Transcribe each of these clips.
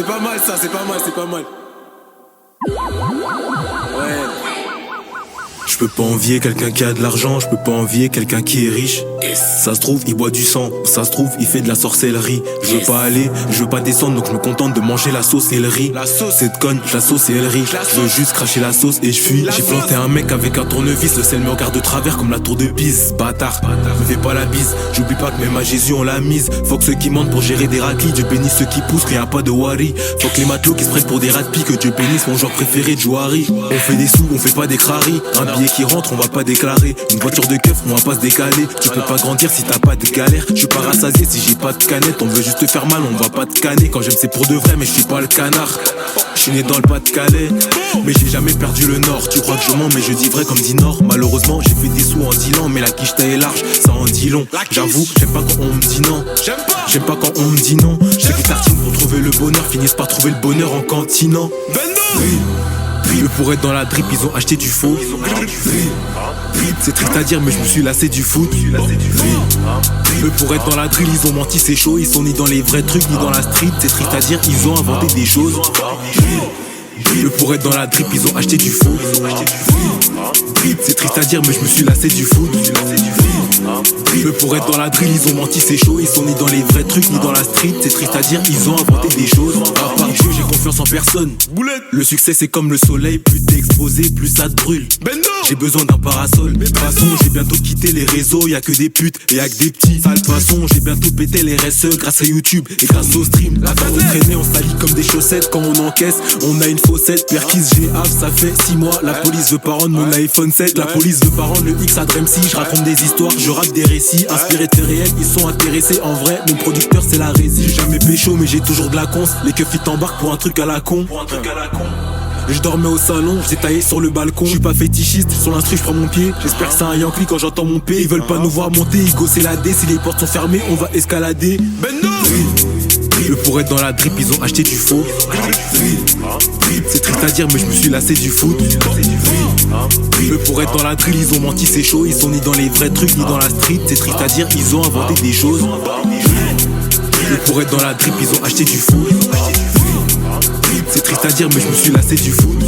c'est pas mal ça, c'est pas mal, c'est pas mal. Ouais. Je peux pas envier quelqu'un qui a de l'argent, je peux pas envier quelqu'un qui est riche. Ça se trouve, il boit du sang, ça se trouve, il fait de la sorcellerie. Je veux pas aller, je veux pas descendre, donc je me contente de manger la sauce et le riz. La sauce c'est de conne, la sauce et le riz. Je veux juste cracher la sauce et je fuis. J'ai planté un mec avec un tournevis, le sel me regarde de travers comme la tour de Pise. Bâtard, me fais pas la bise, j'oublie pas que même à Jésus on l'a mise. Faut que ceux qui mentent pour gérer des raclis, Dieu bénisse ceux qui poussent, qu'il y a pas de worry. Faut que les matelots qui se prennent pour des rats de pique, que Dieu bénisse mon joueur préféré de Jouari. On fait des sous, on fait pas des craries. Un billet qui rentre, on va pas déclarer. Une voiture de keuf, on va pas se décaler. Tu peux pas grandir si t'as pas de galère. Je suis pas rassasié si j'ai pas de canette. On veut juste te faire mal, on va pas te canner. Quand j'aime c'est pour de vrai, mais je suis pas le canard. Je suis né dans le Pas-de-Calais, mais j'ai jamais perdu le nord. Tu crois que je mens, mais je dis vrai comme dit Nord. Malheureusement, j'ai fait des sous en 10 ans, mais la quiche taille est large, ça en dit long. J'avoue, j'aime pas quand on me dit non. J'aime pas quand on me dit non. Je sais que les tartines pour trouver le bonheur finissent par trouver le bonheur en cantinant. Eux pour être dans la drip, ils ont acheté du faux. C'est triste à dire, mais je me suis lassé du foot. Eux pour être dans la drill, ils ont menti, c'est chaud. Ils sont ni dans les vrais trucs, ni dans la street. C'est triste à dire, ils ont inventé des choses. Eux pour être dans la drip, ils ont acheté du faux. C'est triste à dire, mais je me suis lassé du foot. Eux pour être dans la drill, ils ont menti, c'est chaud. Ils sont ni dans les vrais trucs, ni dans la street. C'est triste à dire, ils ont inventé des choses. À part Dieu, j'ai confiance en personne. Le succès c'est comme le soleil, plus t'es exposé, plus ça te brûle. J'ai besoin d'un parasol. De toute façon, j'ai bientôt quitté les réseaux. Y'a que des putes et y'a que des petits. Sale façon, j'ai bientôt pété les RSE grâce à YouTube et grâce au stream. La force de traîner, on s'allie comme des chaussettes. Quand on encaisse, on a une faussette. Perquise, j'ai hâte, ça fait 6 mois. La police veut pas rendre mon iPhone 7. La police veut pas rendre le X à Dremsy. Je raconte des histoires, je rappe des récits. Inspirés de faits réels, ils sont intéressés. En vrai, mon producteur c'est la résie. J'ai jamais pécho, mais j'ai toujours de la conce. Les keufs ils t'embarquent pour un truc à la con. Je dormais au salon, j'étais taillé sur le balcon. Je suis pas fétichiste, sur l'instru je prends mon pied. J'espère que c'est un Yankee quand j'entends mon P. Ils veulent pas nous voir monter, ils gosser la D. Si les portes sont fermées, on va escalader. Eux pour être dans la drip, ils ont acheté du faux. C'est triste à dire, mais je me suis lassé du foot. Eux pour être dans la drill, ils ont menti, c'est chaud. Ils sont ni dans les vrais trucs, ni dans la street. C'est triste à dire, ils ont inventé des choses. Eux pour être dans la drip, ils ont acheté du faux. C'est triste à dire, mais je me suis lassé du foot.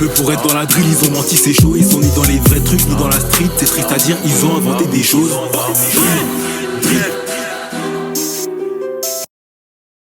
Eux pour être dans la drill, ils ont menti, c'est chaud. Ils sont ni dans les vrais trucs, ni dans la street. C'est triste à dire, ils ont inventé des choses.